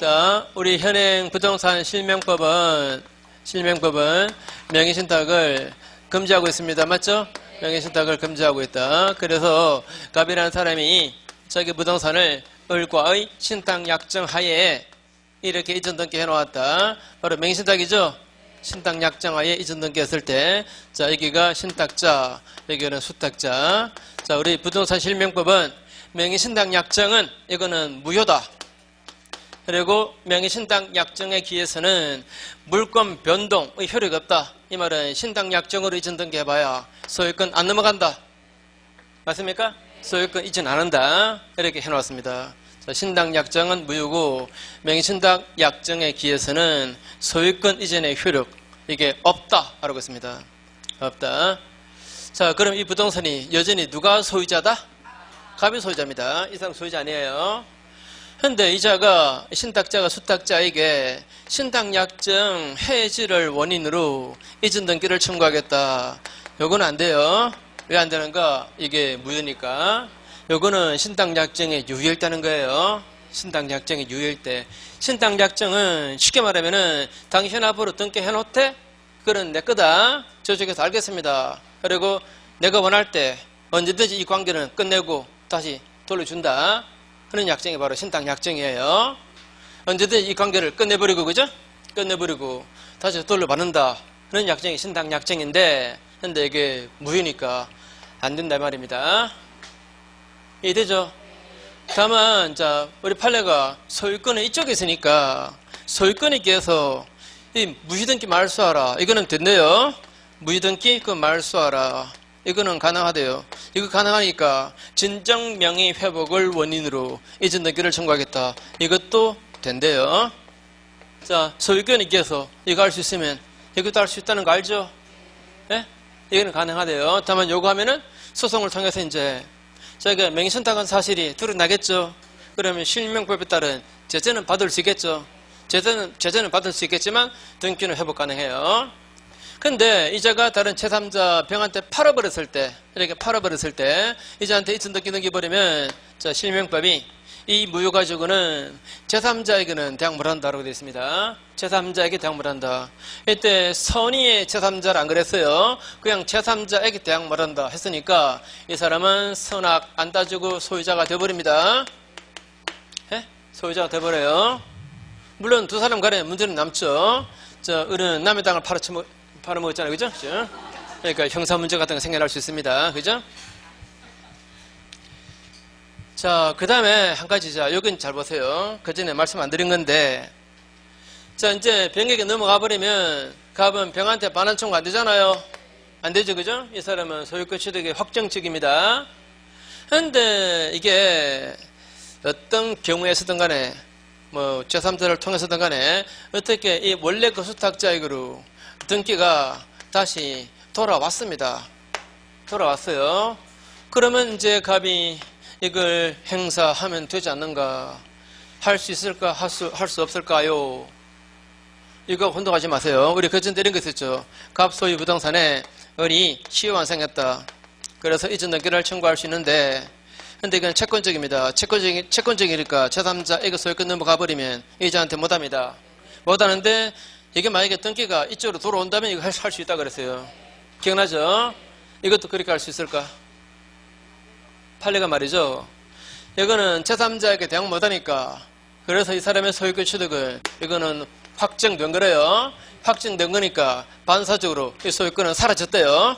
자, 우리 현행 부동산 실명법은 명의신탁을 금지하고 있습니다. 맞죠? 명의신탁을 금지하고 있다. 그래서 갑이라는 사람이 자기 부동산을 을과의 신탁약정 하에 이렇게 이전 등기 해놓았다. 바로 명의신탁이죠? 신탁약정 하에 이전 등기 했을 때, 자, 여기가 신탁자, 여기는 수탁자. 자, 우리 부동산 실명법은 명의신탁약정은 이거는 무효다. 그리고 명의신탁약정에 기해서는 물권 변동의 효력이 없다. 이 말은 신탁약정으로 이전 등기해봐야 소유권 안 넘어간다. 맞습니까? 소유권 이전 안 한다. 이렇게 해놓았습니다. 자, 신탁약정은 무효고 명의신탁약정에 기해서는 소유권 이전의 효력 이게 없다. 라고 했습니다. 없다. 자, 그럼 이 부동산이 여전히 누가 소유자다? 갑이 소유자입니다. 이 사람 소유자 아니에요. 근데 이자가 신탁자가 수탁자에게 신탁약정 해지를 원인으로 이전 등기를 청구하겠다. 요거는 안 돼요. 왜 안 되는가? 이게 무효니까. 요거는 신탁약정의 유효일 때는 거예요. 신탁약정의 유효일 때. 신탁약정은 쉽게 말하면은 당신 앞으로 등기해놓되 그건 내 거다. 저쪽에서 알겠습니다. 그리고 내가 원할 때 언제든지 이 관계는 끝내고 다시 돌려준다. 그런 약정이 바로 신탁약정이에요. 언제든지 이 관계를 끝내버리고, 그죠? 끝내버리고 다시 돌려받는다. 그런 약정이 신탁약정인데, 근데 이게 무효니까 안 된다 말입니다. 이해되죠? 다만, 자, 우리 판례가 소유권은 이쪽에 있으니까 소유권에 기해서 이 무시등기 말소하라. 이거는 된대요. 무시등기 그 말소하라. 이거는 가능하대요. 이거 가능하니까 진정 명의 회복을 원인으로 이전 등기를 청구하겠다. 이것도 된대요. 자, 소유권에 기해서 이거 할 수 있으면 이것도 할 수 있다는 거 알죠? 예? 이거는 가능하대요. 다만 요거 하면은 소송을 통해서 이제 저희가 명의신탁한 사실이 드러나겠죠. 그러면 실명법에 따른 제재는 받을 수 있겠죠. 제재는 받을 수 있겠지만 등기는 회복 가능해요. 근데 이자가 다른 제3자 병한테 팔아버렸을 때, 이렇게 팔아버렸을 때, 이자한테 이전 등기 넘겨버리면, 자, 실명법이 이 무효 가지고는 제3자에게는 대항 못한다라고 되어 있습니다. 제3자에게 대항 못한다. 이때 선의의 제3자를 안 그랬어요. 그냥 제3자에게 대항 못한다 했으니까 이 사람은 선악 안 따지고 소유자가 되어버립니다. 예? 소유자가 되어버려요. 물론 두 사람 간에 문제는 남죠. 저, 을은 남의 땅을 팔아먹었잖아요. 그죠? 그러니까 형사 문제 같은 거 생겨날 수 있습니다. 그죠? 자, 그 다음에 한 가지, 자, 여긴 잘 보세요. 그 전에 말씀 안 드린 건데, 자, 이제 병에게 넘어가 버리면, 갑은 병한테 반환 청구 안 되잖아요. 안 되죠. 그죠? 이 사람은 소유권 취득의 확정적입니다. 근데 이게 어떤 경우에서든 간에, 뭐, 제3자를 통해서든 간에, 어떻게 이 원래 그 수탁자에게로 등기가 다시 돌아왔습니다. 돌아왔어요. 그러면 이제 갑이 이걸 행사하면 되지 않는가? 할 수 있을까? 할 수 없을까요? 이거 혼동하지 마세요. 우리 그전에 이런 거 있었죠. 갑 소유 부동산에 을이 시효완성했다. 그래서 이전 등기를 청구할 수 있는데, 근데 이건 채권적입니다. 채권적이니까 제3자에게 소유권 넘어가 버리면 이자한테 못합니다. 못하는데 이게 만약에 등기가 이쪽으로 돌아온다면 이거 할 수 있다 그랬어요. 기억나죠? 이것도 그렇게 할 수 있을까? 판례가 말이죠. 이거는 제3자에게 대항 못하니까 그래서 이 사람의 소유권 취득은 이거는 확정된 거래요. 확정된 거니까 반사적으로 이 소유권은 사라졌대요.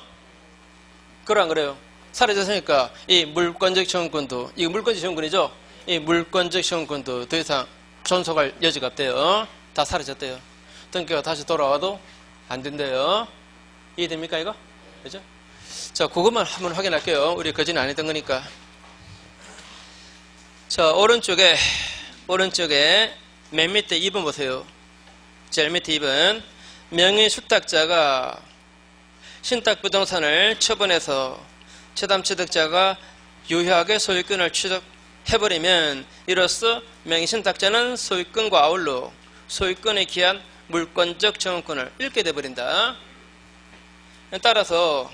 그래 안 그래요? 사라졌으니까 이 물권적 시험권도, 이거 물권적 시험권이죠? 이 물권적 시험권도 더 이상 존속할 여지가 없대요. 다 사라졌대요. 등기가 다시 돌아와도 안 된대요. 이해됩니까 이거? 그죠? 자, 그것만 한번 확인할게요. 우리 거진이 안 했던 거니까. 자, 오른쪽에 맨 밑에 2번 보세요. 제일 밑에 2번. 명의수탁자가 신탁부동산을 처분해서 채담취득자가 유효하게 소유권을 취득해버리면 이로써 명의신탁자는 소유권과 아울러 소유권에 기한 물권적 정권을 잃게 돼버린다. 따라서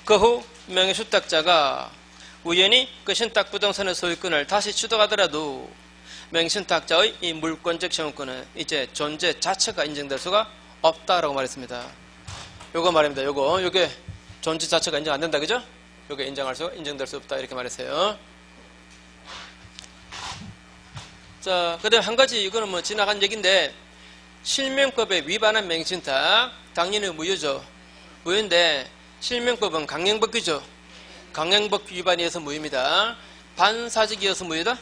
그 후 명의수탁자가 우연히 그 신탁부동산의 소유권을 다시 취득하더라도 맹신탁자의 이 물권적 청구권은 이제 존재 자체가 인정될 수가 없다라고 말했습니다. 요거 말입니다. 요게 존재 자체가 인정 안 된다, 그죠? 요게 인정될 수 없다 이렇게 말했어요. 자, 그다음 한 가지 이거는 뭐 지나간 얘기인데 실명법에 위반한 맹신탁 당연히 무효죠. 무효인데 실명법은 강행법규죠. 강행법 위반이어서 무효입니다. 반사적이어서 무효다?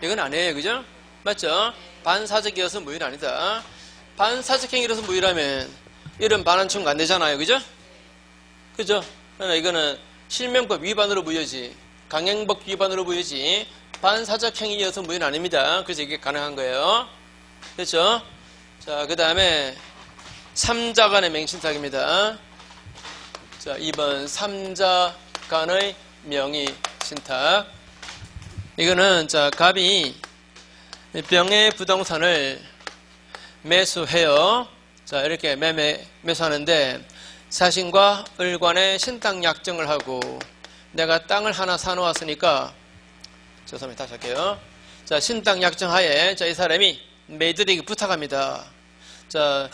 이건 아니에요, 그죠? 맞죠? 반사적이어서 무효는 아니다. 반사적 행위로서 무효라면 이런 반환청구 안 되잖아요, 그죠? 그죠? 그러나 이거는 실명법 위반으로 무효지, 강행법 위반으로 무효지, 반사적 행위여서 무효는 아닙니다. 그래서 이게 가능한 거예요. 됐죠? 자, 그 다음에 3자 간의 맹신탁입니다. 자, 2번 3자 간의 명의 신탁. 이거는 자, 갑이 병의 부동산을 매수해요. 자, 이렇게 매수하는데 사신과 을간에 신탁 약정을 하고 내가 땅을 하나 사놓았으니까 죄송합니다. 다시 할게요. 자, 신탁 약정 하에 자, 이 사람이 매들에게 부탁합니다. 자,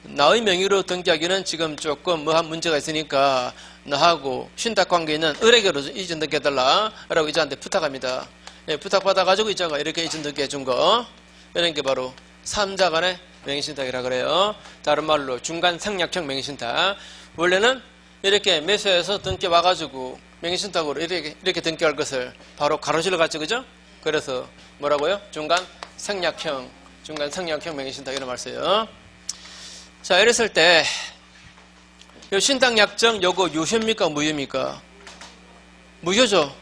나의 명의로 등기하기는 지금 조금 뭐한 문제가 있으니까 나하고 신탁 관계 있는 을에게로 이전 등기해달라 라고 이자한테 부탁합니다. 예, 부탁받아가지고 이자가 이렇게 이전 등기해준 거, 이런 게 바로 3자 간의 맹신탁이라 그래요. 다른 말로 중간 생략형 맹신탁. 원래는 이렇게 매수해서 등기 와가지고 맹신탁으로 이렇게 등기할 것을 바로 가로질러 갔죠, 그죠? 그래서 뭐라고요? 중간 생략형 맹신탁 이런 말 써요. 자, 이랬을 때 요 신탁 약정 요거 유효입니까 무효입니까? 무효죠.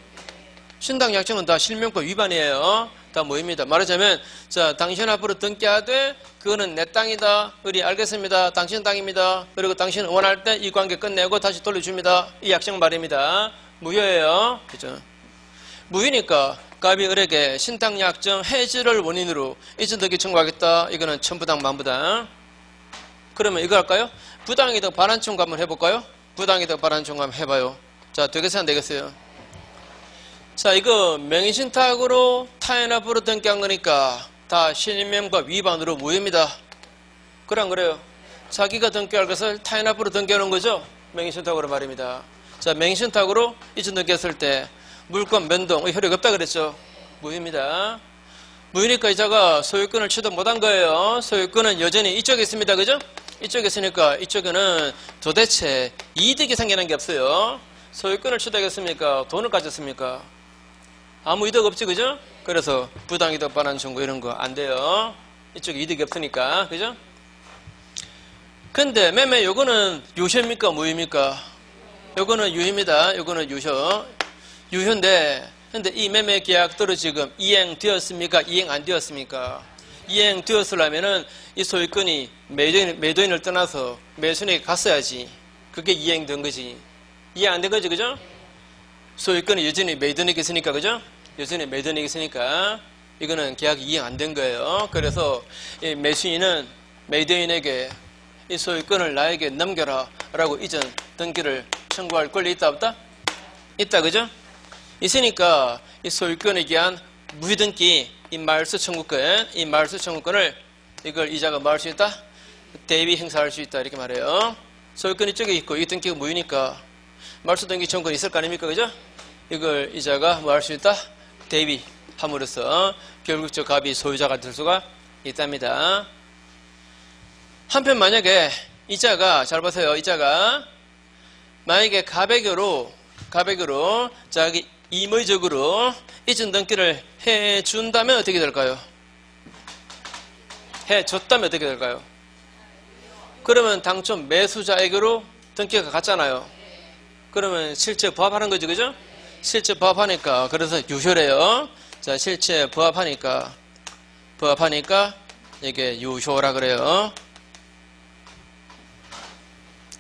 신탁 약정은 다 실명법 위반이에요. 다 무효입니다. 말하자면 자, 당신 앞으로 등기하되 그거는 내 땅이다. 우리 알겠습니다. 당신 땅입니다. 그리고 당신 원할 때 이 관계 끝내고 다시 돌려줍니다. 이 약정 말입니다. 무효예요. 그죠? 무효니까 갑이 을에게 신탁 약정 해지를 원인으로 이전 등기 청구하겠다. 이거는 천부당 만부당. 그러면 이거 할까요? 부당이득 반환 청구 한번 해볼까요? 부당이득 반환 청구 한번 해봐요. 자, 되겠어요? 안 되겠어요? 자, 이거 명의신탁으로 타인 앞으로 등기한 거니까 다 실명법 위반으로 무효입니다. 그래 안 그래요? 자기가 등기할 것을 타인 앞으로 등기하는 거죠? 명의신탁으로 말입니다. 자, 명의신탁으로 이전 등기했을 때 물권 변동의 효력이 없다 그랬죠? 무효입니다. 무효니까 이자가 소유권을 취득 못한 거예요. 소유권은 여전히 이쪽에 있습니다. 그죠? 이쪽에 있으니까 이쪽에는 도대체 이득이 생기는 게 없어요. 소유권을 취득했습니까? 돈을 가졌습니까? 아무 이득 없지, 그죠? 그래서 부당이득 반환 청구 이런 거 안 돼요. 이쪽에 이득이 없으니까, 그죠? 근데 매매 요거는 유효입니까? 무효입니까? 요거는 유효입니다. 요거는 유효인데, 근데 이 매매 계약대로 지금 이행되었습니까? 이행 안 되었습니까? 이행되었으려면은 이 소유권이 매도인을 떠나서 매수인에게 갔어야지. 그게 이행된 거지. 이행 안 된 거지, 그죠? 소유권이 여전히 매도인에게 있으니까, 그죠? 여전히 매도인에게 있으니까 이거는 계약이 이행 안 된 거예요. 그래서 이 매수인은 매도인에게 이 소유권을 나에게 넘겨라 라고 이전 등기를 청구할 권리 있다 없다? 있다, 그죠? 있으니까 이 소유권에 대한 무효등기, 이 말소 청구권을 이걸 이자가 뭐 할 수 있다? 대비 행사할 수 있다 이렇게 말해요. 소유권 이쪽에 있고 이 등기가 무효니까 말소 등기 청구권이 있을 거 아닙니까, 그죠? 이걸 이자가 뭐 할 수 있다? 대비함으로써 결국 저 갑이 소유자가 될 수가 있답니다. 한편 만약에 이자가, 잘 보세요. 이자가 만약에 가백으로 자기 임의적으로 이전 등기를 해준다면 어떻게 될까요? 해줬다면 어떻게 될까요? 그러면 당초 매수자에게로 등기가 갔잖아요. 그러면 실제 부합하는 거죠, 그죠? 실제 부합하니까, 그래서 유효래요. 자, 실제 부합하니까 이게 유효라 그래요.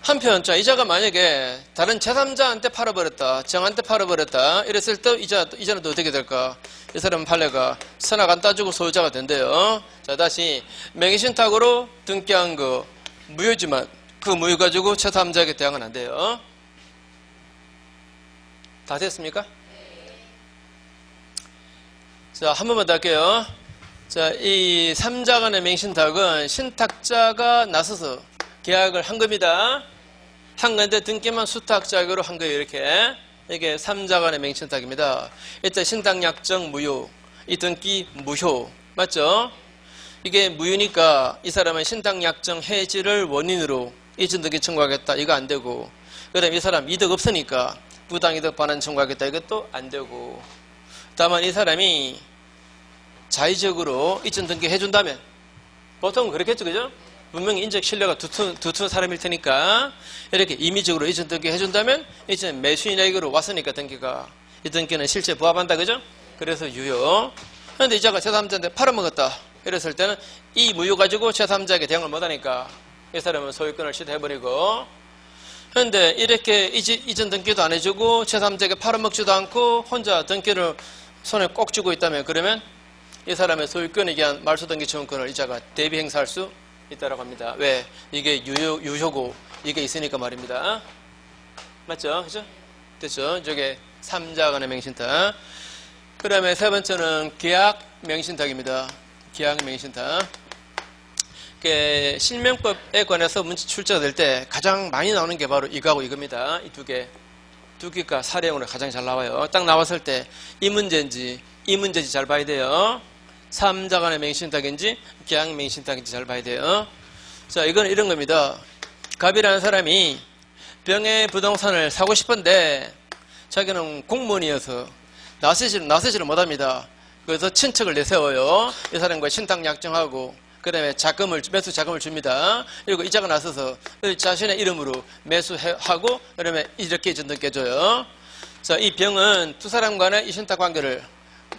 한편, 자, 이자가 만약에 다른 제3자한테 팔아버렸다, 정한테 팔아버렸다, 이랬을 때 이자는 또 어떻게 될까? 이 사람은 판례가 선악 안 따지고 소유자가 된대요. 자, 다시 명의신탁으로 등기한 거 무효지만 그 무효 가지고 제3자에게 대항은 안 돼요. 다 됐습니까? 자, 한 번만 더 할게요. 자, 이 3자 간의 맹신탁은 신탁자가 나서서 계약을 한 겁니다. 한 건데 등기만 수탁자격으로 한 거예요. 이게 3자 간의 맹신탁입니다. 이때 신탁약정 무효, 이 등기 무효. 맞죠? 이게 무효니까 이 사람은 신탁약정 해지를 원인으로 이전 등기 청구하겠다. 이거 안 되고. 그 다음에 이 사람 이득 없으니까 부당이득 반환 청구하겠다. 이것도 안 되고. 다만 이 사람이 자의적으로 이전 등기 해준다면 보통 그렇겠죠. 그죠? 분명히 인적 신뢰가 두툼 사람일 테니까 이렇게 임의적으로 이전 등기 해준다면 이전 매수인에게로 왔으니까 등기가 이 등기는 실제 부합한다. 그죠? 그래서 유효. 그런데 이자가 제3자한테 팔아먹었다. 이랬을 때는 이 무효 가지고 제3자에게 대응을 못하니까 이 사람은 소유권을 취득해버리고, 그런데 이렇게 이전 등기도 안 해주고 제3자에게 팔아먹지도 않고 혼자 등기를 손에 꼭 쥐고 있다면 그러면 이 사람의 소유권에 의한 말소등기 청구권을 이자가 대비 행사할 수 있다고 합니다. 왜? 이게 유효고 이게 있으니까 말입니다. 맞죠? 그죠? 됐죠? 저게 3자 간의 맹신탁. 그 다음에 세 번째는 계약 맹신탁입니다. 계약 맹신탁. 실명법에 관해서 문제 출제가 될 때 가장 많이 나오는 게 바로 이거하고 이겁니다. 이 두 개가 사례형으로 가장 잘 나와요. 딱 나왔을 때 이 문제인지 이 문제인지 잘 봐야 돼요. 3자 간의 맹신탁인지 계약 맹신탁인지 잘 봐야 돼요. 자, 이건 이런 겁니다. 갑이라는 사람이 병의 부동산을 사고 싶은데 자기는 공무원이어서 나서지를 못합니다. 그래서 친척을 내세워요. 이 사람과 신탁 약정하고 그 다음에 매수 자금을 줍니다. 그리고 이자가 나서서 자신의 이름으로 매수하고 그다음에 이렇게 전등해줘요. 자, 이 병은 두 사람 간의 이 신탁 관계를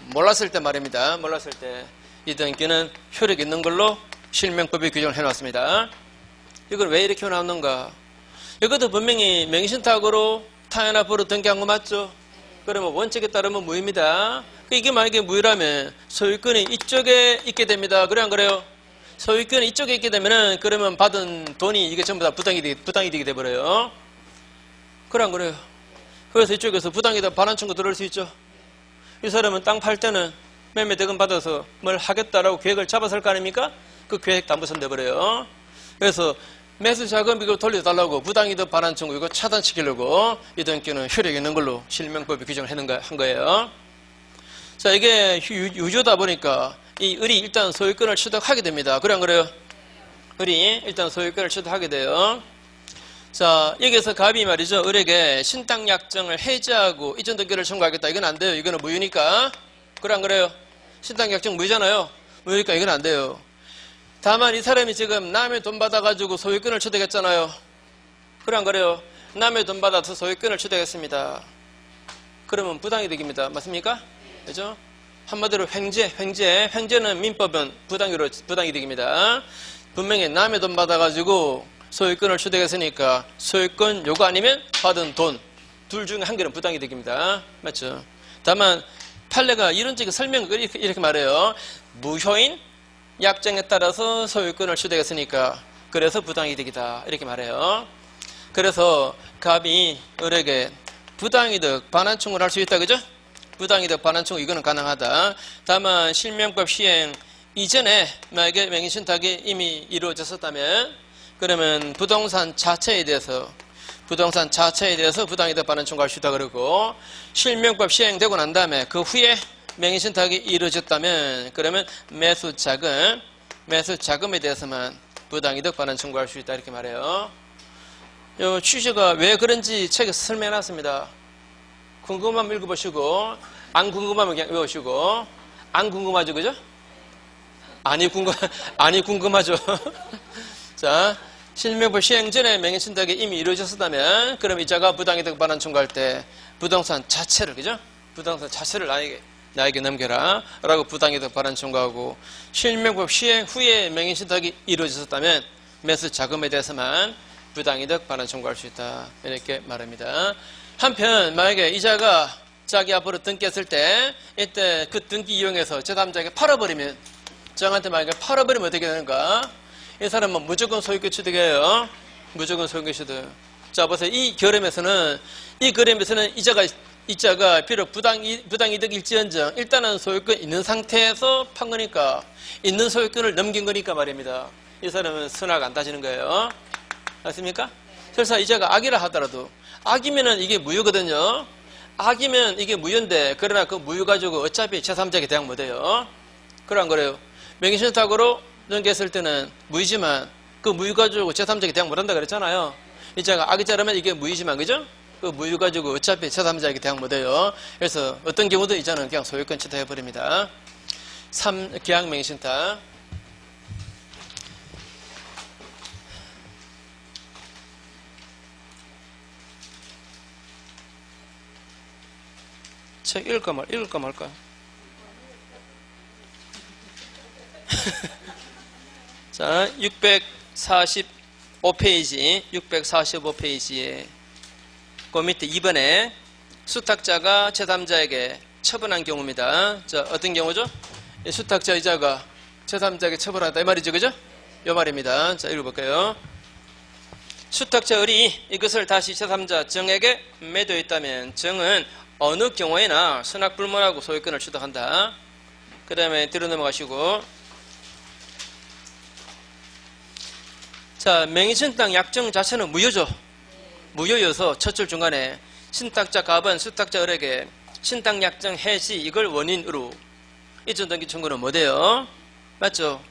몰랐을 때 말입니다. 몰랐을 때 이 등기는 효력 있는 걸로 실명법이 규정을 해놨습니다. 이걸 왜 이렇게 해놨는가? 이것도 분명히 맹신탁으로 타인앞으로 등기한 거 맞죠? 그러면 원칙에 따르면 무효입니다. 이게 만약에 무효라면 소유권이 이쪽에 있게 됩니다. 그래 안 그래요? 소유권이 이쪽에 있게 되면은 그러면 받은 돈이 이게 전부 다 부당이득이 돼버려요. 그래 안 그래요? 그래서 이쪽에서 부당이득 반환 청구 들어올 수 있죠. 이 사람은 땅 팔 때는 매매 대금 받아서 뭘 하겠다라고 계획을 잡았을 거 아닙니까? 그 계획 담보선 돼버려요. 그래서 매수 자금 이거 돌려달라고 부당이득 반환 청구 이거 차단시키려고 이 등기는 효력 있는 걸로 실명법이 규정을 한 거예요. 자, 이게 유효다 보니까 이 을이 일단 소유권을 취득하게 됩니다. 그래 안 그래요? 을이 일단 소유권을 취득하게 돼요. 자, 여기서 갑이 말이죠. 을에게 신탁 약정을 해지하고 이전 등기를 청구하겠다. 이건 안 돼요. 이거는 무효니까. 그래 안 그래요? 신탁 약정 무효잖아요. 무효니까 이건 안 돼요. 다만 이 사람이 지금 남의 돈 받아가지고 소유권을 취득했잖아요. 그래 안 그래요? 남의 돈 받아서 소유권을 취득했습니다. 그러면 부당이득입니다. 맞습니까? 그죠? 한마디로 횡재는 민법은 부당이득입니다. 분명히 남의 돈 받아가지고 소유권을 취득했으니까 소유권 요구 아니면 받은 돈 둘 중에 한 개는 부당이득입니다. 맞죠? 다만 판례가 이론적인 설명을 이렇게 말해요. 무효인 약정에 따라서 소유권을 취득했으니까 그래서 부당이득이다. 이렇게 말해요. 그래서 갑이 을에게 부당이득 반환 청구를 할 수 있다. 그죠? 부당이득 반환 청구 이거는 가능하다. 다만 실명법 시행 이전에 만약에 맹신탁이 이미 이루어졌었다면 그러면 부동산 자체에 대해서 부당이득 반환 청구할 수 있다. 그러고 실명법 시행되고 난 다음에 그 후에 맹신탁이 이루어졌다면 그러면 매수 자금에 대해서만 부당이득 반환 청구할 수 있다. 이렇게 말해요. 요 취지가 왜 그런지 책에 설명해놨습니다. 궁금하면 읽어보시고 안 궁금하면 그냥 외우시고. 안 궁금하죠, 그죠? 아니 궁금하죠. 자, 실명법 시행 전에 맹신탁이 이미 이루어졌었다면 그럼 이자가 부당이득 반환 청구할 때 부동산 자체를, 그죠? 부동산 자체를 나에게 넘겨라 라고 부당이득 반환 청구하고, 실명법 시행 후에 맹신탁이 이루어졌었다면 매수 자금에 대해서만 부당이득 반환 청구할 수 있다. 이렇게 말합니다. 한편 만약에 이자가 자기 앞으로 등기했을 때 이때 그 등기 이용해서 제3자에게 팔아버리면, 정한테 만약에 팔아버리면 어떻게 되는가? 이 사람은 무조건 소유권 취득해요. 무조건 소유권 취득. 자, 보세요. 이 그림에서는 이자가 비록 부당이득일지언정 일단은 소유권 있는 상태에서 판 거니까 있는 소유권을 넘긴 거니까 말입니다. 이 사람은 선악 안 따지는 거예요. 맞습니까? 설사 이자가 악이라 하더라도 악이면은 이게 무효거든요. 악이면 이게 무효인데 그러나 그 무효 가지고 어차피 제3자에게 대항 못해요. 그러안 그래요. 명의신탁으로 전개했을 때는 무효지만 그 무효 가지고 제3자에게 대항 못한다 그랬잖아요. 이자가 악이자라면 이게 무효지만 그죠? 그 무효 가지고 어차피 제3자에게 대항 못해요. 그래서 어떤 경우도 이자는 그냥 소유권 취득해버립니다. 3. 계약명의신탁. 책 읽을까 말까? 자, 645페이지에 그 밑에 2번에 수탁자가 제3자에게 처분한 경우입니다. 자, 어떤 경우죠? 수탁자 이자가 제3자에게 처분하다 이 말이죠, 그죠? 이 말입니다. 자, 읽어볼까요? 수탁자 을이 이것을 다시 제3자 정에게 매도했다면 정은 어느 경우에나 선악불문하고 소유권을 취득한다. 그 다음에 뒤로 넘어가시고, 자, 명의신탁 약정 자체는 무효죠. 무효여서 첫 줄 중간에 신탁자 갑은 수탁자 을에게 신탁 약정 해지 이걸 원인으로 이전 등기 청구는 못해요. 맞죠?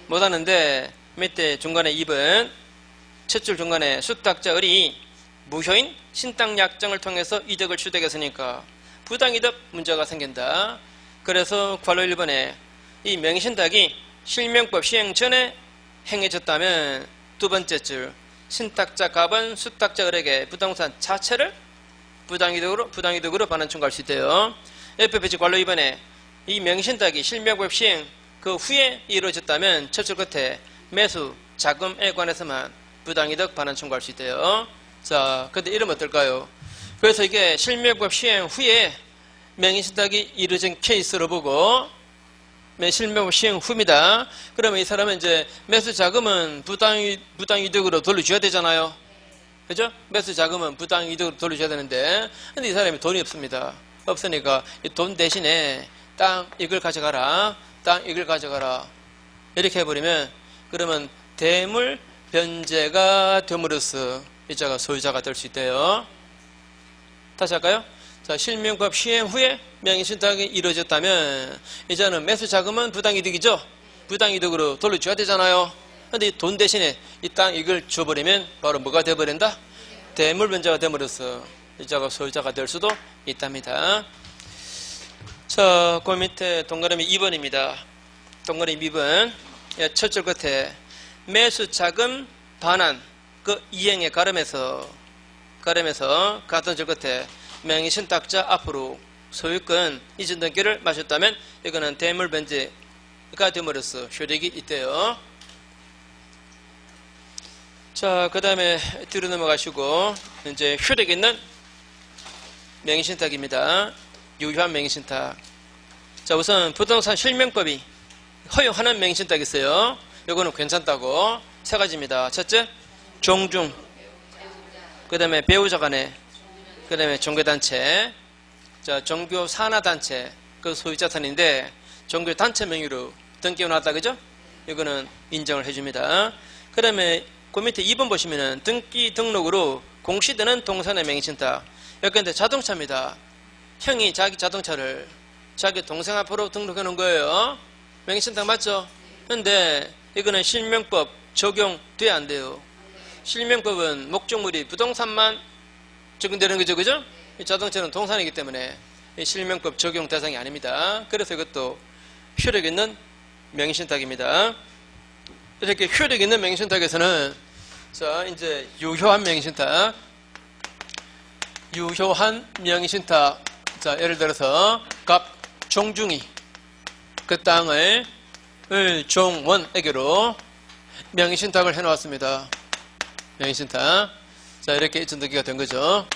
못하는데 밑에 중간에 2번 첫 줄 중간에 수탁자 을이 무효인 신탁 약정을 통해서 이득을 취득했으니까 부당이득 문제가 생긴다. 그래서 괄호 1번에 이 명의신탁이 실명법 시행 전에 행해졌다면 두 번째 줄 신탁자 갑은 수탁자 을에게 부동산 자체를 부당이득으로 반환 청구할 수 있대요. 옆에 페이지 괄호 2번에 이 명의신탁이 실명법 시행 그 후에 이루어졌다면 첫 줄 끝에 매수 자금에 관해서만 부당이득 반환 청구할 수 있대요. 자, 근데 이러면 어떨까요? 그래서 이게 실명법 시행 후에 명의신탁이 이루어진 케이스로 보고 실명법 시행 후입니다. 그러면 이 사람은 이제 매수 자금은 부당이득으로 돌려줘야 되잖아요. 그죠? 매수 자금은 부당이득으로 돌려줘야 되는데 근데 이 사람이 돈이 없습니다. 없으니까 이 돈 대신에 땅 이걸 가져가라. 땅 이걸 가져가라. 이렇게 해버리면 그러면 대물 변제가 됨으로써 이자가 소유자가 될 수 있대요. 다시 할까요? 자, 실명법 시행 후에 명의신탁이 이루어졌다면 이자는 매수 자금은 부당이득이죠. 부당이득으로 돌려줘야 되잖아요. 근데 이 돈 대신에 이 땅 이걸 줘버리면 바로 뭐가 돼버린다? 대물 변제가 됨으로써 이자가 소유자가 될 수도 있답니다. 자, 그 밑에 동그라미 2번입니다. 동그라미 2번 첫 줄 끝에 매수 자금 반환 그 이행의 가름에서 같은 줄 끝에 명의신탁자 앞으로 소유권 이전 등기를 마셨다면 이거는 대물 변제가 됨으로써 효력이 있대요. 자, 그 다음에 뒤로 넘어가시고 이제 효력 있는 명의신탁입니다. 유효한 명의신탁. 자, 우선 부동산 실명법이 허용하는 명의신탁이 있어요. 이거는 괜찮다고 세 가지입니다. 첫째, 종중. 그 다음에 배우자 간에. 그 다음에 종교단체. 자, 종교 산하단체. 그 소유자산인데 종교단체 명의로 등기해놨다. 그죠? 이거는 인정을 해줍니다. 그 다음에 그 밑에 2번 보시면은 등기 등록으로 공시되는 동산의 명의신탁. 여기 근데 자동차입니다. 형이 자기 자동차를 자기 동생 앞으로 등록해 놓은 거예요. 명의신탁 맞죠? 근데 이거는 실명법 적용돼 안 돼요. 실명법은 목적물이 부동산만 적용되는 거죠, 그죠? 이 자동차는 동산이기 때문에 이 실명법 적용 대상이 아닙니다. 그래서 이것도 효력 있는 명의신탁입니다. 이렇게 효력 있는 명의신탁에서는 자, 이제 유효한 명의신탁. 자, 예를 들어서 갑 종중이 그 땅을 을종원에게로 명의신탁을 해놓았습니다. 명의신탁. 자, 이렇게 이전등기가 된 거죠.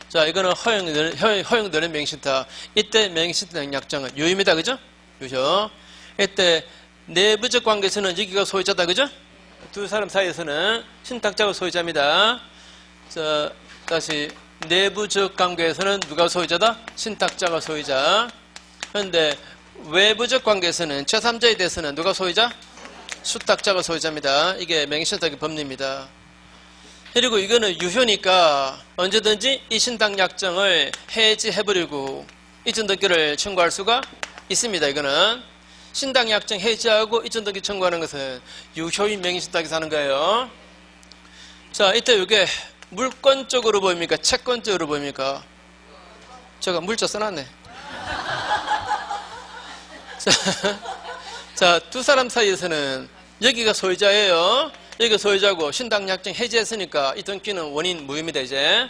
자, 이거는 허용되는 명의신탁. 이때 명의신탁 약정은 유효입니다. 그죠? 유효. 이때 내부적 관계에서는 여기가 소유자다. 그죠? 두 사람 사이에서는 신탁자가 소유자입니다. 자, 다시 내부적 관계에서는 누가 소유자다? 신탁자가 소유자. 그런데 외부적 관계에서는 제3자에 대해서는 누가 소유자? 수탁자가 소유자입니다. 이게 명의신탁의 법리입니다. 그리고 이거는 유효니까 언제든지 이 신탁약정을 해지해버리고 이전등기를 청구할 수가 있습니다. 이거는 신탁약정 해지하고 이전등기 청구하는 것은 유효인 명의신탁에서 하는 거예요. 자, 이때 이게 물권적으로 보입니까? 채권적으로 보입니까? 제가 물자 써놨네. 자, 두 사람 사이에서는 여기가 소유자예요. 여기가 소유자고 신탁약정 해지했으니까 이 등기는 원인 무효입니다. 이제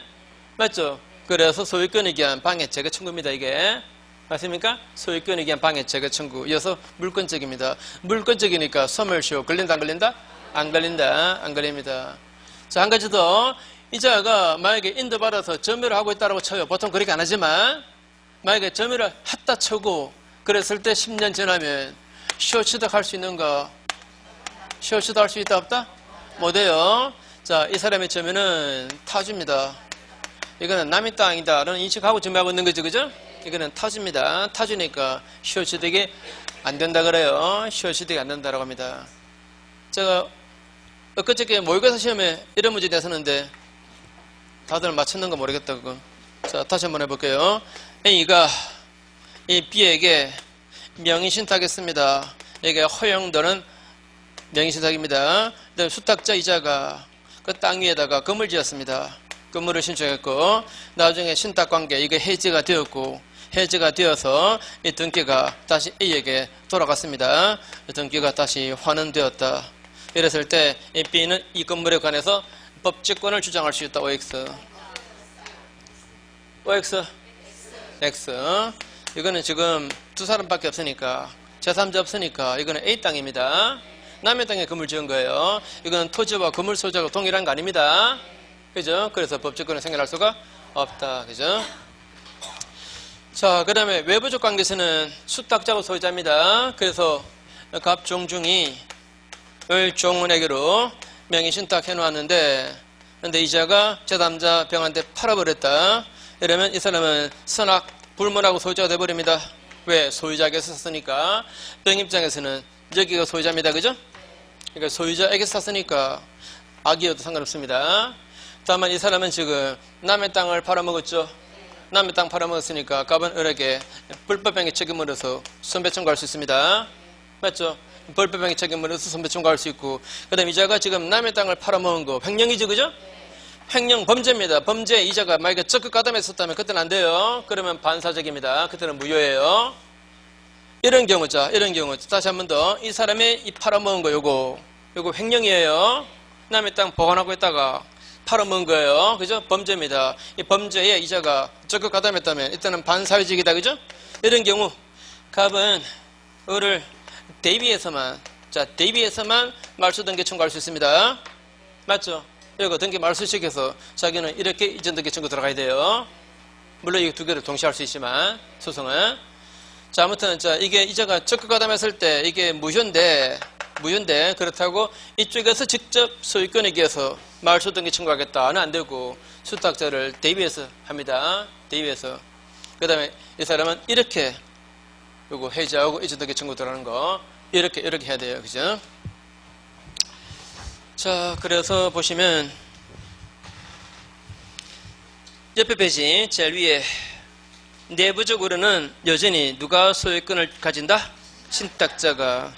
맞죠? 그래서 소유권에 기한 방해 제거 청구입니다. 이게 맞습니까? 소유권에 기한 방해 제거 청구. 이어서 물권적입니다. 물권적이니까 소멸시효 걸린다 안 걸린다? 안 걸린다. 안 걸립니다. 자, 한 가지 더. 이자가 만약에 인도받아서 점유를 하고 있다고 쳐요. 보통 그렇게 안 하지만 만약에 점유를 했다 쳐고 그랬을 때 10년 지나면 시효취득 할 수 있는가? 시효취득 할 수 있다 없다? 못해요. 자, 이 사람의 점유는 타주입니다. 이거는 남의 땅이다 라는 인식하고 점유하고 있는 거죠. 그죠? 이거는 타주입니다. 타주니까 시효취득이 안 된다 그래요. 시효취득이 안 된다라고 합니다. 제가 엊그저께 모의고사 시험에 이런 문제 냈었는데 다들 맞췄는 거 모르겠다 그거. 자, 다시 한번 해볼게요. A가 이 B에게 명의신탁했습니다. 이게 허용되는 명의신탁입니다. 그다음에 수탁자 이자가 그 땅 위에다가 건물 지었습니다. 건물을 신청했고 나중에 신탁관계 이게 해지가 되었고 해지가 되어서 이 등기가 다시 A에게 돌아갔습니다. 이 등기가 다시 환원되었다. 이랬을 때 이 B는 이 건물에 관해서 법직권을 주장할 수 있다. OX. OX. X. 이거는 지금 두 사람밖에 없으니까 제3자 없으니까 이거는 A 땅입니다. 남의 땅에 건물 지은 거예요. 이거는 토지와 건물 소유자가 동일한 거 아닙니다. 그죠? 그래서 법직권을 생겨날 수가 없다. 그죠? 자, 그 다음에 외부적 관계에서는 수탁자가 소유자입니다. 그래서 갑종중이 을종은에게로 명의신탁 해놓았는데 근데 이자가 제3자 병한테 팔아버렸다. 이러면 이 사람은 선악 불문하고 소유자가 돼버립니다. 왜? 소유자에게서 샀으니까. 병 입장에서는 여기가 소유자입니다. 그죠? 그러니까 소유자에게서 샀으니까 악이어도 상관없습니다. 다만 이 사람은 지금 남의 땅을 팔아먹었죠. 남의 땅 팔아먹었으니까 갑은 을에게 불법행위 책임으로서 손배청구할 수 있습니다. 맞죠? 불법행위 책임으로서 손배청구할 수 있고 그 다음 이자가 지금 남의 땅을 팔아먹은 거 횡령이죠. 그죠? 횡령 범죄입니다. 범죄 이자가 만약에 적극 가담했었다면 그때는 안 돼요. 그러면 반사적입니다. 그때는 무효예요. 이런 경우자, 이런 경우 다시 한 번 더 이 사람의 이 팔아먹은 거 요거 횡령이에요. 남의 땅 보관하고 있다가 팔아먹은 거예요. 그죠? 범죄입니다. 이 범죄에 이자가 적극 가담했다면 이때는 반사회적이다. 그죠? 이런 경우 갑은 을을 대비해서만 말소 등기 청구할 수 있습니다. 맞죠? 이거 등기 말소시켜서 자기는 이렇게 이전 등기 청구 들어가야 돼요. 물론 이 두 개를 동시에 할 수 있지만 소송은 자, 아무튼 자 이게 이자가 적극 가담했을 때 이게 무효인데 그렇다고 이쪽에서 직접 소유권에 기해서 말소 등기 청구하겠다는 안 되고 수탁자를 대비해서 합니다. 대비해서 그 다음에 이 사람은 이렇게 요거 해지하고 이전 등기 청구 들어가는 거 이렇게 해야 돼요. 그죠? 자, 그래서 보시면 옆에 페이지 제일 위에 내부적으로는 여전히 누가 소유권을 가진다? 신탁자가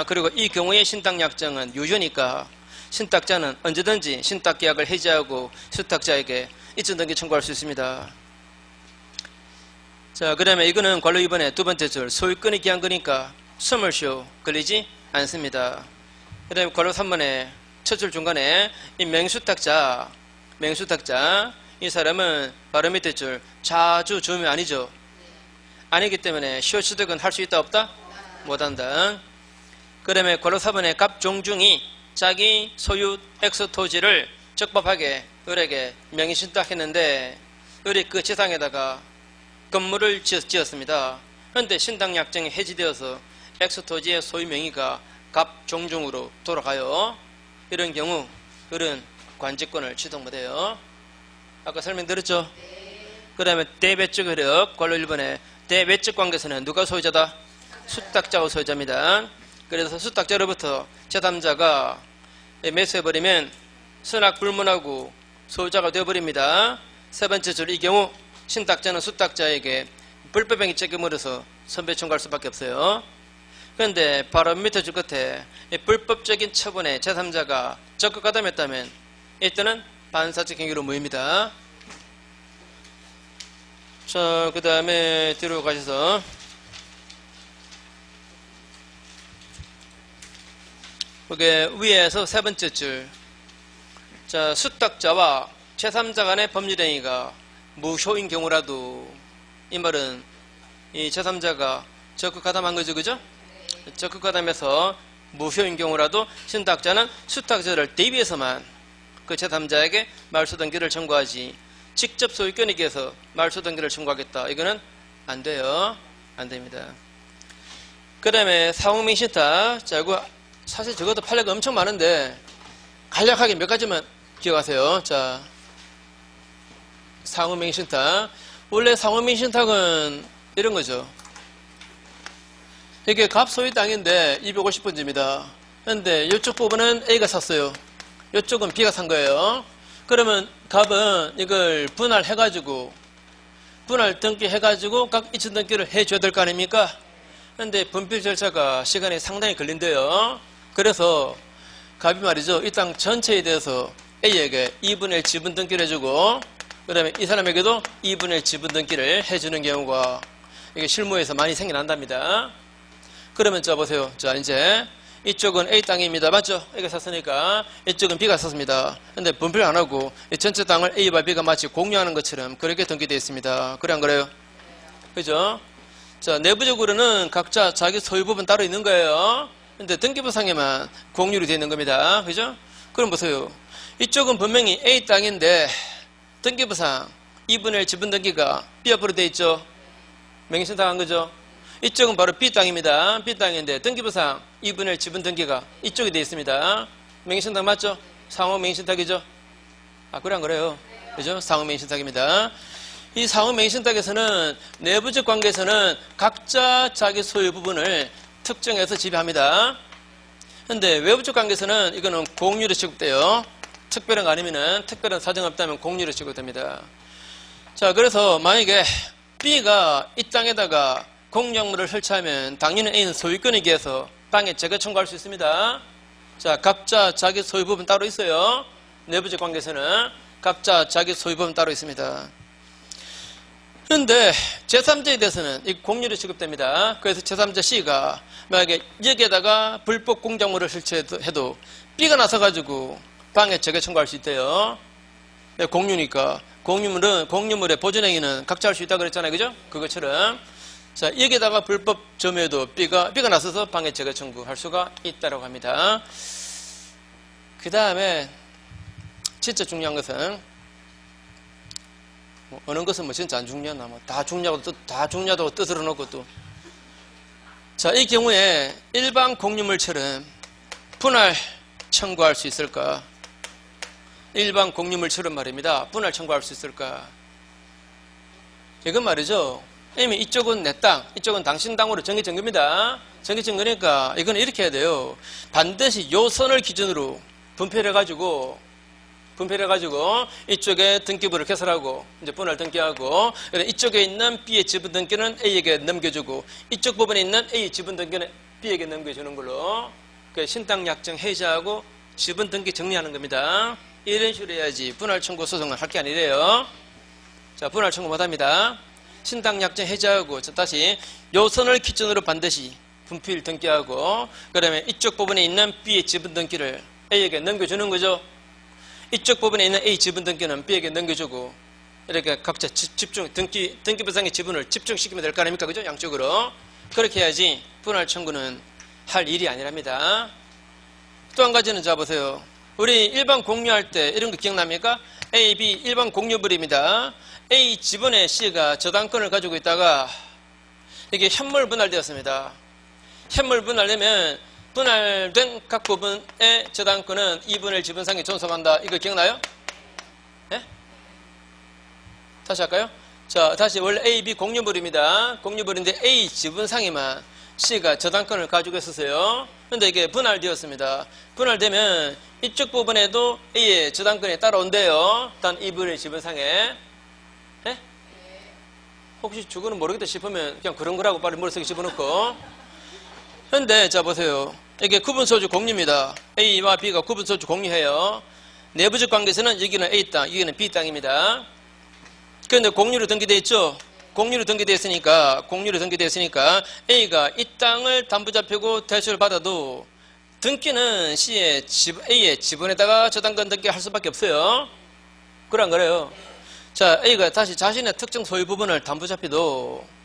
그리고 이 경우에 신탁약정은 유효니까 신탁자는 언제든지 신탁계약을 해지하고 수탁자에게 이전 등기 청구할 수 있습니다. 자, 그 다음에 이거는 관로 2번의 두 번째 줄 소유권이 기한 거니까 소멸시효 걸리지 않습니다. 그 다음에 관로 3번의 첫 줄 중간에 이 맹수탁자 이 사람은 바로 밑에 줄 자주 주면 아니죠. 아니기 때문에 시효취득은 할 수 있다 없다? 못한다. 그 다음에 관로 4번의 갑종중이 자기 소유 X 토지를 적법하게 을에게 명의신탁했는데 을이 그 지상에다가 건물을 지었습니다. 그런데 신탁약정이 해지되어서 X 토지의 소유 명의가 갑종중으로 돌아가요. 이런 경우 을은 관직권을 취득 못해요. 아까 설명드렸죠? 그 다음에 대외적 효력 관로 1번에 대외적 관계에서는 누가 소유자다? 수탁자가 소유자입니다. 그래서 수탁자로부터 제3자가 매수해버리면 수납 불문하고 소유자가 되어버립니다. 세 번째 줄 이 경우 신탁자는 수탁자에게 불법행위 책임으로서 선배 청구할 수밖에 없어요. 그런데 바로 밑에 줄 끝에 불법적인 처분에 제3자가 적극 가담했다면 이때는 반사적 행위로 모입니다. 자, 그 다음에 뒤로 가셔서 그게 위에서 세 번째 줄. 자, 수탁자와 제3자 간의 법률 행위가 무효인 경우라도 이 말은 이 제3자가 적극 가담한 거죠, 그죠? 적극 가담해서 무효인 경우라도 신탁자는 수탁자를 대위해서만 그 제3자에게 말소 등기를 청구하지 직접 소유권에 의해서 말소 등기를 청구하겠다. 이거는 안 돼요. 안 됩니다. 그 다음에 사후맹신탁. 자, 이거 사실 적어도 판례가 엄청 많은데 간략하게 몇 가지만 기억하세요. 자, 상호맹신탁. 원래 상호맹신탁은 이런 거죠. 이게 갑 소유 땅인데 250분지입니다. 그런데 이쪽 부분은 A가 샀어요. 이쪽은 B가 산 거예요. 그러면 갑은 이걸 분할해가지고 분할 등기해가지고 각 이천 등기를 해줘야 될 거 아닙니까? 그런데 분필 절차가 시간이 상당히 걸린대요. 그래서 갑이 말이죠. 이 땅 전체에 대해서 A에게 2분의 1 지분 등기를 해주고 그 다음에 이 사람에게도 2분의 1 지분 등기를 해주는 경우가 이게 실무에서 많이 생겨난답니다. 그러면 자 보세요. 자, 이제 이쪽은 A 땅입니다. 맞죠? A가 샀으니까 이쪽은 B가 샀습니다. 근데 분필 안 하고 이 전체 땅을 A와 B가 마치 공유하는 것처럼 그렇게 등기되어 있습니다. 그래 안 그래요? 그죠? 자, 내부적으로는 각자 자기 소유 부분 따로 있는 거예요. 근데 등기부상에만 공유로 되어 있는 겁니다. 그죠? 그럼 보세요. 이쪽은 분명히 A 땅인데 등기부상 2분의 1 지분 등기가 B 앞으로 되어 있죠? 명의신탁한 거죠? 이쪽은 바로 B 땅입니다. B 땅인데 등기부상 2분의 1 지분 등기가 이쪽에 되어 있습니다. 명의신탁 맞죠? 상호 명의신탁이죠? 아, 그래 안 그래요? 그죠? 상호 명의신탁입니다. 이 상호 명의신탁에서는 내부적 관계에서는 각자 자기 소유 부분을 특정해서 지배합니다. 근데 외부적 관계에서는 이거는 공유로 취급돼요. 특별한 거 아니면은 특별한 사정이 없다면 공유로 취급됩니다. 자, 그래서 만약에 B가 이 땅에다가 공유물을 설치하면 당연히 A는 소유권에 의해서 땅에 제거 청구할 수 있습니다. 자, 각자 자기 소유 부분 따로 있어요. 내부적 관계에서는 각자 자기 소유 부분 따로 있습니다. 그런데 제3자에 대해서는 이 공유로 취급됩니다. 그래서 제3자 C가 만약에 여기에다가 불법 공작물을 설치해도 B가 나서가지고 방해 제거 청구할 수 있대요. 공유니까 공유물의 보존행위는 각자 할 수 있다고 그랬잖아요. 그죠? 그것처럼 자, 여기에다가 불법 점유에도 B가 나서서 방해 제거 청구할 수가 있다고 합니다. 그 다음에 진짜 중요한 것은 어느 것은 진짜 안 중요하나 다 중요하다고 뜻으로 놓고 또 자, 이 경우에 일반 공유물처럼 분할 청구할 수 있을까? 일반 공유물처럼 말입니다. 분할 청구할 수 있을까? 이건 말이죠. 이미 이쪽은 내 땅, 이쪽은 당신 땅으로 정해진 겁니다. 정해진 거니까 이건 이렇게 해야 돼요. 반드시 요 선을 기준으로 분필해가지고 이쪽에 등기부를 개설하고 이제 분할 등기하고 이쪽에 있는 B의 지분 등기는 A에게 넘겨주고 이쪽 부분에 있는 A 지분 등기는 B에게 넘겨주는 걸로 신탁 약정 해제하고 지분 등기 정리하는 겁니다. 이런 식으로 해야지 분할 청구 소송을 할 게 아니래요. 자, 분할 청구 못합니다. 신탁 약정 해제하고 다시 요 선을 기준으로 반드시 분필 등기하고 그다음에 이쪽 부분에 있는 B의 지분 등기를 A에게 넘겨주는 거죠. 이쪽 부분에 있는 A 지분 등기는 B에게 넘겨주고 이렇게 각자 집중 등기부상의 지분을 집중시키면 될 거 아닙니까? 그죠? 양쪽으로 그렇게 해야지 분할 청구는 할 일이 아니랍니다. 또 한 가지는 자 보세요. 우리 일반 공유할 때 이런 거 기억납니까? A, B 일반 공유물입니다. A 지분에 C가 저당권을 가지고 있다가 이게 현물 분할되었습니다. 현물 분할되면 분할된 각 부분의 저당권은 2분의 1 지분상에 존속한다. 이거 기억나요? 네? 다시 할까요? 자, 다시 원래 A, B 공유물입니다. 공유물인데 A 지분상에만 C가 저당권을 가지고 있었어요. 근데 이게 분할되었습니다. 분할되면 이쪽 부분에도 A의 저당권이 따라온대요. 단 2분의 1 지분상에. 네? 혹시 저거는 모르겠다 싶으면 그냥 그런 거라고 빨리 머릿속에 집어넣고. 근데 자 보세요. 이게 구분소주 공유입니다. A와 B가 구분소주 공유해요. 내부적 관계에서는 여기는 A 땅, 여기는 B 땅입니다. 그런데 공유로 등기되어 있죠? 공유로 등기되어 있으니까 A가 이 땅을 담보잡히고 대출을 받아도 등기는 A의 지분에다가 저당권 등기할 수밖에 없어요. 그래 안 그래요? 자, A가 다시 자신의 특정 소유 부분을 담보잡히도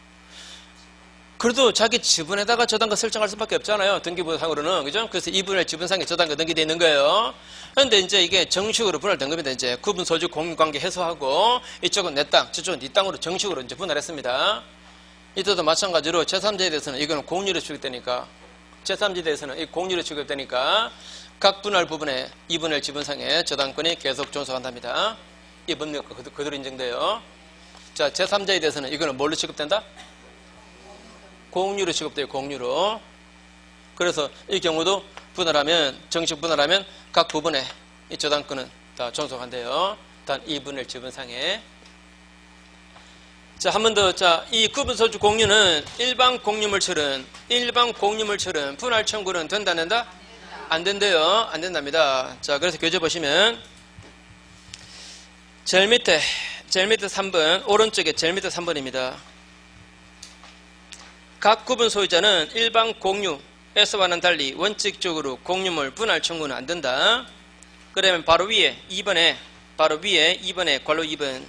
그래도 자기 지분에다가 저당권 설정할 수밖에 없잖아요. 등기부상으로는. 그죠? 그래서 2분의 1 지분상에 저당권 등기되어 있는 거예요. 그런데 이제 이게 정식으로 분할된 겁니다. 이제 구분소주 공유관계 해소하고 이쪽은 내 땅, 저쪽은 네 땅으로 정식으로 이제 분할했습니다. 이때도 마찬가지로 제3자에 대해서는 이거는 공유로 취급되니까 제3자에 대해서는 이 공유로 취급되니까 각 분할 부분에 2분의 1 지분상에 저당권이 계속 존속한답니다. 이 법률과 그대로 인정돼요. 자, 제3자에 대해서는 이거는 뭘로 취급된다? 공유로 취급돼요. 공유로. 그래서 이 경우도 분할하면 정식 분할하면 각 부분에 이 저당권은 다 존속한대요. 단 2분의 1 지분상에. 자, 한 번 더. 자, 이 구분소주 공유는 일반 공유물처럼 분할 청구는 된다 안 된다? 안 된대요. 안 된답니다. 자, 그래서 교재 보시면 제일 밑에 3번 오른쪽에 제일 밑에 3번입니다. 각 구분 소유자는 일반 공유에서와는 달리 원칙적으로 공유물 분할 청구는 안 된다. 그러면 바로 위에 2번에 괄호 2번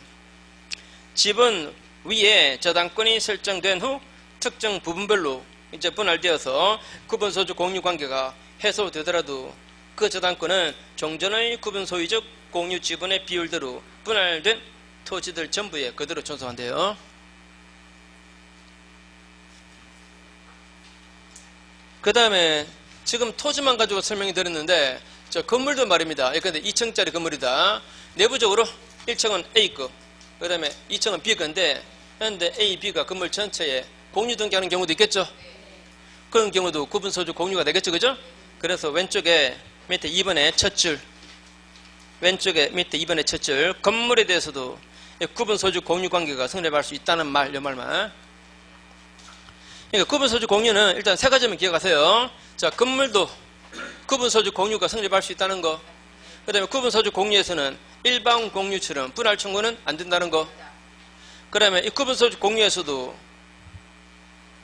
지분 위에 저당권이 설정된 후 특정 부분별로 이제 분할되어서 구분 소유 공유 관계가 해소되더라도 그 저당권은 종전의 구분 소유적 공유 지분의 비율대로 분할된 토지들 전부에 그대로 존속한대요. 그 다음에 지금 토지만 가지고 설명이 드렸는데 저 건물도 말입니다. 근데 2층짜리 건물이다. 내부적으로 1층은 A 거, 그 다음에 2층은 B 건데 현재 A, B가 건물 전체에 공유 등기하는 경우도 있겠죠. 그런 경우도 구분소유 공유가 되겠죠. 그죠? 그래서 왼쪽에 밑에 2번에 첫 줄, 건물에 대해서도 구분소유 공유 관계가 성립할 수 있다는 말, 이 말만. 그러니까 구분소유 공유는 일단 세 가지만 기억하세요. 자, 건물도 구분소유 공유가 성립할 수 있다는 거. 그 다음에 구분소유 공유에서는 일반 공유처럼 분할 청구는 안 된다는 거. 그 다음에 이 구분소유 공유에서도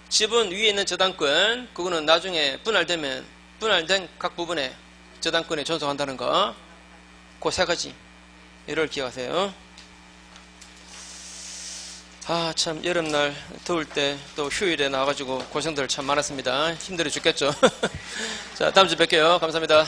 지분 위에 있는 저당권, 그거는 나중에 분할되면 분할된 각 부분에 저당권에 존속한다는 거. 그 세 가지. 이를 기억하세요. 아, 참 여름날 더울 때 또 휴일에 나와가지고 고생들 참 많았습니다. 힘들어 죽겠죠. 자, 다음 주에 뵐게요. 감사합니다.